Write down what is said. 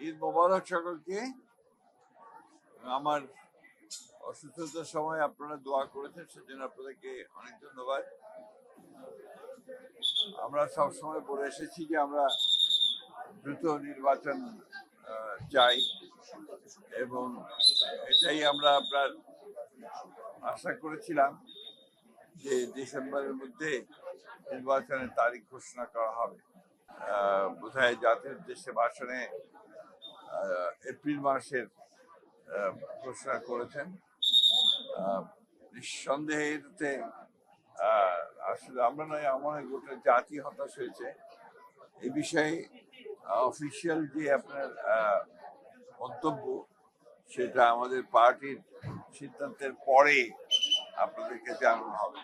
ঈদ মোবারক সকলকে। আমার অসুস্থতার সময় আপনারা দোয়া করেছেন, সেজন্য আপনাদেরকে অনেক ধন্যবাদ। আমরা সবসময় বলে এসেছি যে আমরা দ্রুত নির্বাচন চাই, এবং এটাই আমরা আপনার আশা করেছিলাম যে ডিসেম্বরের মধ্যে নির্বাচনের তারিখ ঘোষণা করা হবে। বোধহয় জাতির উদ্দেশ্যে ভাষণে এপ্রিল মাসের ঘোষণা করেছেন। নিঃসন্দেহে এতে আসলে আমরা নয়, আমার গোটা জাতি হতাশ হয়েছে এই বিষয়ে। অফিসিয়াল যে আপনার মন্তব্য, সেটা আমাদের পার্টির সিদ্ধান্তের পরে আপনাদেরকে জানানো হবে।